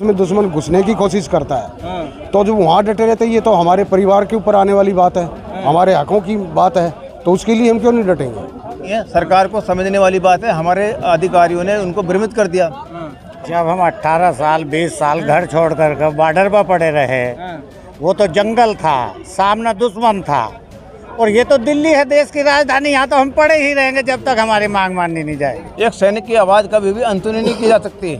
में दुश्मन घुसने की कोशिश करता है तो जो वहाँ डटे रहते हैं, ये तो हमारे परिवार के ऊपर आने वाली बात है, हमारे हकों की बात है, तो उसके लिए हम क्यों नहीं डटेंगे। ये सरकार को समझने वाली बात है, हमारे अधिकारियों ने उनको भ्रमित कर दिया। जब हम 18 साल 20 साल घर छोड़ कर बॉर्डर पर पड़े रहे, वो तो जंगल था, सामने दुश्मन था, और ये तो दिल्ली है देश की राजधानी, यहाँ तो हम पड़े ही रहेंगे जब तक हमारी मांग मानी नहीं जाएगी। एक सैनिक की आवाज़ कभी भी अनसुनी नहीं की जा सकती,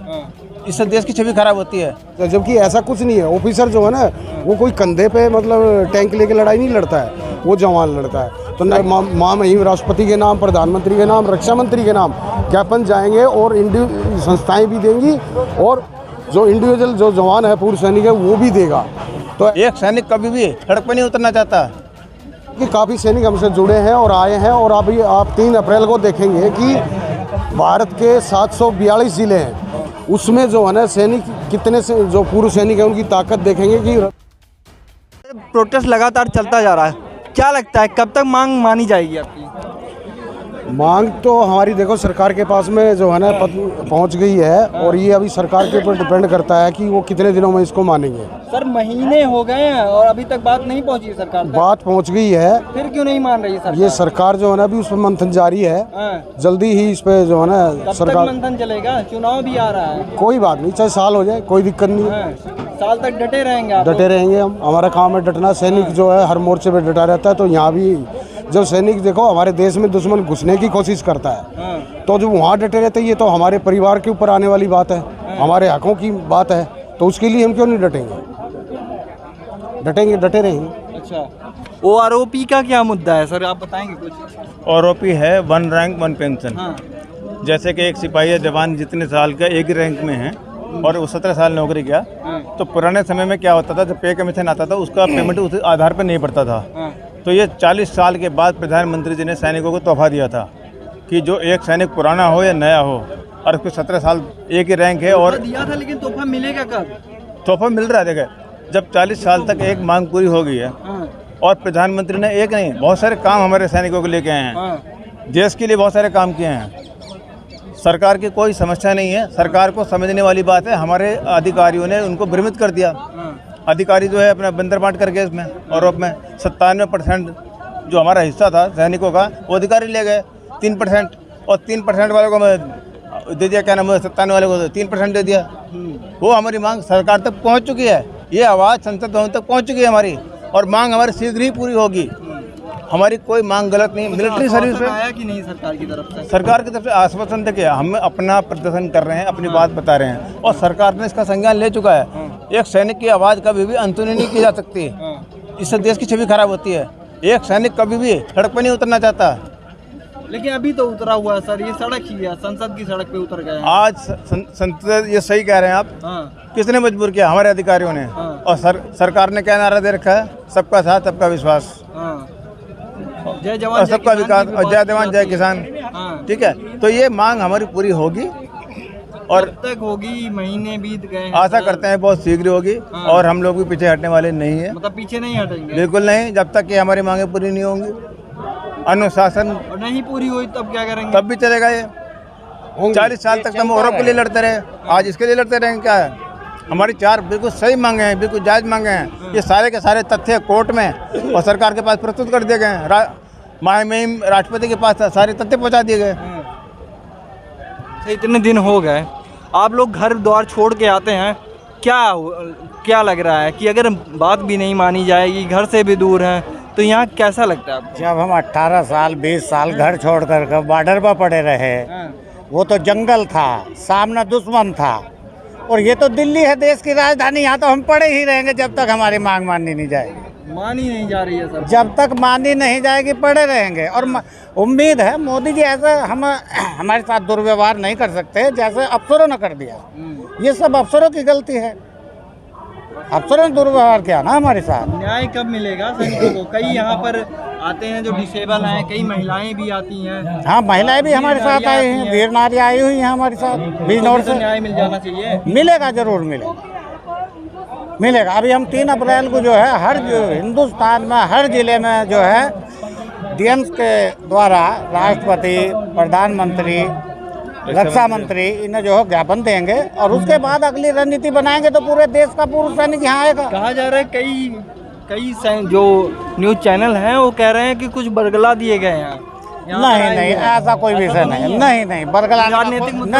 इससे देश की छवि खराब होती है। जबकि ऐसा कुछ नहीं है, ऑफिसर जो है ना वो कोई कंधे पे मतलब टैंक लेके लड़ाई नहीं लड़ता है, वो जवान लड़ता है। तो महामहिम राष्ट्रपति के नाम, प्रधानमंत्री के नाम, रक्षा मंत्री के नाम ज्ञापन जाएंगे और संस्थाएं भी देंगी, और जो इंडिविजुअल जो जवान है पूर्व सैनिक है वो भी देगा। तो एक सैनिक कभी भी सड़क पर नहीं उतरना चाहता कि काफ़ी सैनिक हमसे जुड़े हैं और आए हैं, और अभी आप 3 अप्रैल को देखेंगे कि भारत के 742 ज़िले हैं, उसमें जो है ना सैनिक कितने से जो पूर्व सैनिक हैं उनकी ताकत देखेंगे कि प्रोटेस्ट लगातार चलता जा रहा है, क्या लगता है कब तक मांग मानी जाएगी आपकी? मांग तो हमारी देखो सरकार के पास में जो है ना पहुंच गई है, और ये अभी सरकार के ऊपर डिपेंड करता है कि वो कितने दिनों में इसको मानेंगे। सर महीने हो गए हैं और अभी तक बात नहीं पहुंची सरकार तक। बात पहुंच गई है, फिर क्यों नहीं मान रही सरकार? ये सरकार जो है ना अभी उस पर मंथन जारी है, जल्दी ही इस पे जो है ना सरकार। मंथन चलेगा, चुनाव भी आ रहा है। कोई बात नहीं, चाहे साल हो जाए कोई दिक्कत नहीं है, साल तक डटे रहेंगे आप? डटे रहेंगे हम, हमारा काम है डटना। सैनिक जो है हर मोर्चे पे डटा रहता है, तो यहाँ भी जब सैनिक देखो हमारे देश में दुश्मन घुसने की कोशिश करता है तो जो वहाँ डटे रहते हैं, ये तो हमारे परिवार के ऊपर आने वाली बात है, हमारे हकों की बात है, तो उसके लिए हम क्यों नहीं डटेंगे, डटेंगे, डटे रहेंगे। अच्छा, वो आरोपी का क्या मुद्दा है सर, आप बताएंगे कुछ? आरोपी है 1 रैंक 1 पेंशन। जैसे कि एक सिपाही या जवान जितने साल का एक ही रैंक में है और वो 17 साल नौकरी किया, तो पुराने समय में क्या होता था, जब पे कमीशन आता था उसका पेमेंट उस आधार पर नहीं पड़ता था। तो ये 40 साल के बाद प्रधानमंत्री जी ने सैनिकों को तोहफा दिया था कि जो एक सैनिक पुराना हो या नया हो और उसको 17 साल एक ही रैंक है, और दिया था, लेकिन तोहफा मिलेगा कब? तोहफा मिल रहा है। देखिए, जब 40 साल तक एक मांग पूरी हो गई है और प्रधानमंत्री ने एक नहीं बहुत सारे काम हमारे सैनिकों को लेके आए हैं, देश के लिए बहुत सारे काम किए हैं, सरकार की कोई समस्या नहीं है, सरकार को समझने वाली बात है, हमारे अधिकारियों ने उनको भ्रमित कर दिया। अधिकारी जो है अपना बंदर बांट करके इसमें आरोप में 97% जो हमारा हिस्सा था सैनिकों का वो अधिकारी ले गए 3%, और 3% वालों को मैं दे दिया, क्या नाम है 97 वाले को 3% दे दिया। वो हमारी मांग सरकार तक पहुंच चुकी है, ये आवाज़ संसद भवन तक पहुंच चुकी है हमारी, और मांग हमारी शीघ्र ही पूरी होगी। हमारी कोई मांग गलत नहीं। मिलिट्री सर्विस में आया कि नहीं सरकार की तरफ से? सरकार की तरफ से आश्वासन तक है, हम अपना प्रदर्शन कर रहे हैं, अपनी बात बता रहे हैं, और सरकार ने इसका संज्ञान ले चुका है। एक सैनिक की आवाज़ कभी भी अनसुनी नहीं की जा सकती, इससे देश की छवि खराब होती है। एक सैनिक कभी भी सड़क पर नहीं उतरना चाहता। लेकिन अभी तो उतरा हुआ है सर, ये सड़क ही है, संसद की सड़क पे उतर गए। आज संसद, ये सही कह रहे हैं आप, किसने मजबूर किया? हमारे अधिकारियों ने। और सरकार ने क्या नारा दे रखा है? सबका साथ, सबका विश्वास, जय जवान सबका विकास, और जय जवान जय किसान। ठीक है, तो ये मांग हमारी पूरी होगी, और तक होगी, महीने बीत गए, आशा करते हैं बहुत शीघ्र होगी, और हम लोग भी पीछे हटने वाले नहीं है। मतलब पीछे नहीं हटेंगे? बिल्कुल नहीं, जब तक कि हमारी मांगे पूरी नहीं होंगी। अनुशासन और नहीं पूरी हुई तब क्या करेंगे? तब भी चलेगा ये। 40 साल तक हम औरों के लिए लड़ते रहे, आज इसके लिए लड़ते रहेंगे। क्या है, हमारी 4 बिल्कुल सही मांगे हैं, बिल्कुल जायज मांगे हैं। ये सारे के सारे तथ्य कोर्ट में और सरकार के पास प्रस्तुत कर दिए गए हैं, महामहिम राष्ट्रपति के पास सारे तथ्य पहुंचा दिए गए। इतने दिन हो गए, आप लोग घर द्वार छोड़ के आते हैं, क्या लग रहा है कि अगर बात भी नहीं मानी जाएगी, घर से भी दूर हैं, तो यहाँ कैसा लगता है आपको? जब हम 18 साल 20 साल घर छोड़ कर बॉर्डर पर पड़े रहे, वो तो जंगल था, सामने दुश्मन था, और ये तो दिल्ली है देश की राजधानी, यहाँ तो हम पड़े ही रहेंगे जब तक हमारी मांग मानी नहीं जाएगी। मानी नहीं जा रही है सर? जब तक मानी नहीं जाएगी पड़े रहेंगे, और उम्मीद है मोदी जी ऐसा हमारे साथ दुर्व्यवहार नहीं कर सकते जैसे अफसरों ने कर दिया। ये सब अफसरों की गलती है, अफसरों ने दुर्व्यवहार किया ना हमारे साथ। न्याय कब मिलेगा सैनिकों को? कई यहाँ पर आते हैं जो डिसेबल हैं, कई महिलाएं भी आती हैं। हाँ, महिलाएं भी हमारे साथ आई हैं, वीर नारी आई हुई हैं हमारे साथ। बिजनौर से न्याय मिल जाना चाहिए। मिलेगा, जरूर मिलेगा। अभी हम 3 अप्रैल को जो है हर हिंदुस्तान में हर जिले में जो है डीएम्स के द्वारा राष्ट्रपति, प्रधानमंत्री रक्षा मंत्री इन्हें जो है ज्ञापन देंगे और उसके बाद अगली रणनीति बनाएंगे तो पूरे देश का पूर्व सैनिक यहाँ आएगा। कहा जा रहा है कई जो न्यूज़ चैनल हैं वो कह रहे हैं कि कुछ बरगला दिए गए हैं नहीं ऐसा कोई विषय नहीं बरगलाने का राजनीतिक मुद्दा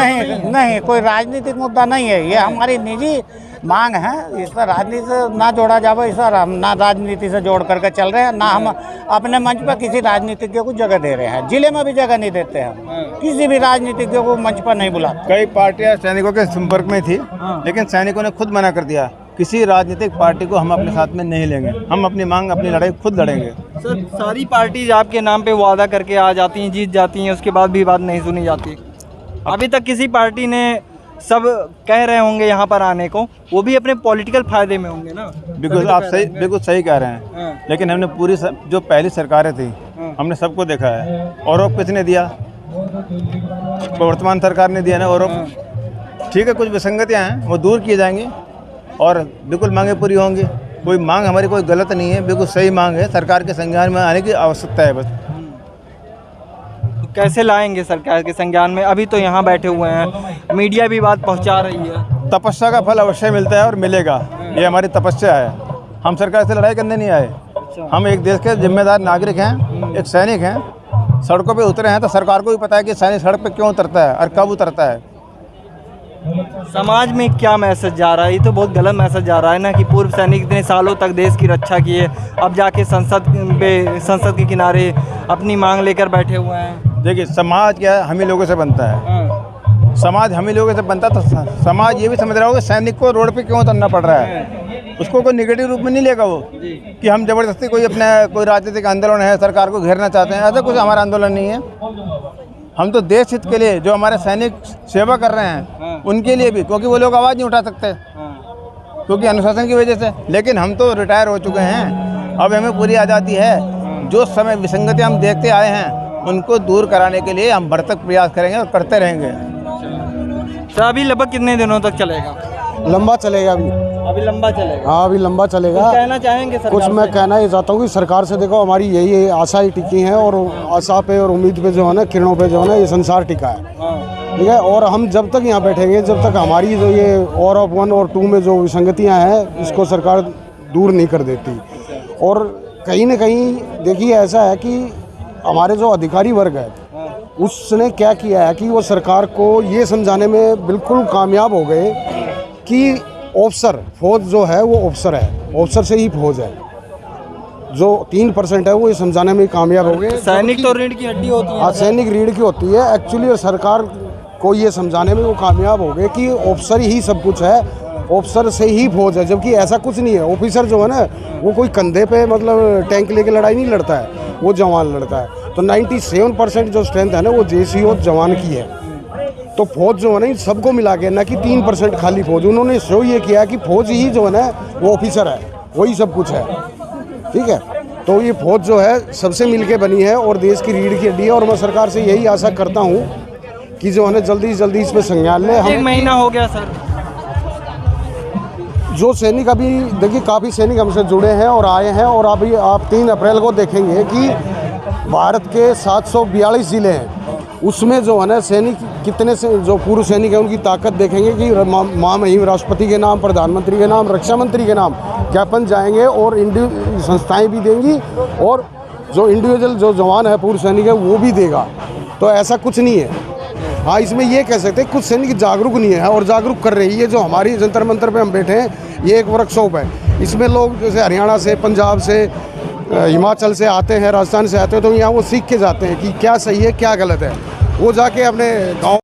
नहीं कोई राजनीतिक मुद्दा नहीं है। ये हमारी निजी मांग है, इस पर राजनीति से ना जोड़ा जाए। इस पर हम ना राजनीति से जोड़ करके चल रहे हैं, ना हम अपने मंच पर किसी राजनीतिज्ञ को जगह दे रहे हैं। जिले में भी जगह नहीं देते हम, किसी भी राजनीतिज्ञ को मंच पर नहीं बुलाते। कई पार्टियां सैनिकों के संपर्क में थी, लेकिन सैनिकों ने खुद मना कर दिया, किसी राजनीतिक पार्टी को हम अपने साथ में नहीं लेंगे, हम अपनी मांग अपनी लड़ाई खुद लड़ेंगे। सर सारी पार्टीज आपके नाम पे वादा करके आ जाती हैं, जीत जाती हैं, उसके बाद भी बात नहीं सुनी जाती। अभी तक किसी पार्टी ने, सब कह रहे होंगे यहाँ पर आने को, वो भी अपने पॉलिटिकल फायदे में होंगे ना। बिल्कुल सही कह रहे हैं। लेकिन हमने पूरी जो पहली सरकारें थी हमने सबको देखा है। आरोप किसने दिया? वर्तमान सरकार ने दिया ना आरोप। ठीक है, कुछ विसंगतियाँ हैं वो दूर किए जाएंगी और बिल्कुल मांगे पूरी होंगी। कोई मांग हमारी कोई गलत नहीं है, बिल्कुल सही मांग है। सरकार के संज्ञान में आने की आवश्यकता है बस। कैसे लाएंगे सरकार के संज्ञान में? अभी तो यहाँ बैठे हुए हैं, मीडिया भी बात पहुँचा रही है। तपस्या का फल अवश्य मिलता है और मिलेगा, ये हमारी तपस्या है। हम सरकार से लड़ाई करने नहीं आए, हम एक देश के जिम्मेदार नागरिक हैं, एक सैनिक हैं। सड़कों पे उतरे हैं तो सरकार को भी पता है कि सैनिक सड़क पे क्यों उतरता है और कब उतरता है। समाज में क्या मैसेज जा रहा है? ये तो बहुत गलत मैसेज जा रहा है ना कि पूर्व सैनिक इतने सालों तक देश की रक्षा की है, अब जाके संसद के किनारे अपनी मांग लेकर बैठे हुए हैं। देखिए, समाज क्या है, हम ही लोगों से बनता है। समाज हम ही लोगों से बनता, तो समाज ये भी समझ रहा होगा सैनिक को रोड पे क्यों उतरना पड़ रहा है। उसको कोई निगेटिव रूप में नहीं लेगा वो कि हम जबरदस्ती कोई राजनीतिक आंदोलन है, सरकार को घेरना चाहते हैं। ऐसा कुछ हमारा आंदोलन नहीं है। हम तो देश हित के लिए, जो हमारे सैनिक सेवा कर रहे हैं उनके लिए भी, क्योंकि वो लोग आवाज़ नहीं उठा सकते क्योंकि अनुशासन की वजह से। लेकिन हम तो रिटायर हो चुके हैं, अब हमें पूरी आज़ादी है। जो समय विसंगति हम देखते आए हैं उनको दूर कराने के लिए हम भरसक प्रयास करेंगे और करते रहेंगे। सर अभी लगभग कितने दिनों तक चलेगा? लंबा चलेगा अभी लंबा चलेगा। हाँ, अभी लंबा चलेगा। कुछ कहना चाहेंगे सरकार कुछ मैं से? कहना ये चाहता हूँ कि सरकार से, देखो हमारी यही आशाएं टिकी हैं और आशा पे और उम्मीद पे जो है ना, किरणों पे जो है ना, ये संसार टिका है। ठीक है, और हम जब तक यहाँ बैठेंगे, जब तक हमारी जो ये और 1 और 2 में जो विसंगतियाँ हैं इसको सरकार दूर नहीं कर देती। और कहीं ना कहीं देखिए ऐसा है कि हमारे जो अधिकारी वर्ग है उसने क्या किया है कि वो सरकार को ये समझाने में बिल्कुल कामयाब हो गए कि ऑफिसर, फौज जो है वो ऑफिसर है, ऑफिसर से ही फौज है। जो 3% है वो ये समझाने में कामयाब हो गए। सैनिक तो रीढ़ की हड्डी होती है। हाँ, सैनिक रीढ़ की होती है एक्चुअली, और सरकार को ये समझाने में वो कामयाब हो गए कि ऑफिसर ही सब कुछ है, ऑफिसर से ही फौज है। जबकि ऐसा कुछ नहीं है। ऑफिसर जो है ना वो कोई कंधे पे मतलब टैंक लेके लड़ाई नहीं लड़ता है, वो जवान लड़ता है। तो 97% जो स्ट्रेंथ है ना वो JCO जवान की है। तो फौज जो है ना सबको मिला के, ना कि 3% खाली फौज। उन्होंने शो ये किया कि फौज ही जो है ना वो ऑफिसर है, वही सब कुछ है। ठीक है, तो ये फौज जो है सबसे मिलके बनी है और देश की रीढ़ की हड्डी है। और मैं सरकार से यही आशा करता हूँ कि जो है ना जल्दी से जल्दी इस पर संज्ञान लें। 1 महीना हो गया सर। जो सैनिक अभी देखिए, काफ़ी सैनिक हमसे जुड़े हैं और आए हैं। और अभी आप 3 अप्रैल को देखेंगे कि भारत के 742 ज़िले हैं, उसमें जो है ना सैनिक कितने से जो पूर्व सैनिक हैं उनकी ताकत देखेंगे कि महामहिम राष्ट्रपति के नाम, प्रधानमंत्री के नाम, रक्षा मंत्री के नाम ज्ञापन जाएंगे और संस्थाएं भी देंगी और जो इंडिविजुअल जो जवान है पूर्व सैनिक है वो भी देगा। तो ऐसा कुछ नहीं है। हाँ, इसमें ये कह सकते हैं कुछ सैनिक जागरूक नहीं है और जागरूक कर रही है। जो हमारी जंतर मंतर पे हम बैठे हैं, ये एक वर्कशॉप है, इसमें लोग जैसे हरियाणा से, पंजाब से, हिमाचल से आते हैं, राजस्थान से आते हैं, तो यहाँ वो सीख के जाते हैं कि क्या सही है क्या गलत है। वो जाके अपने गाँव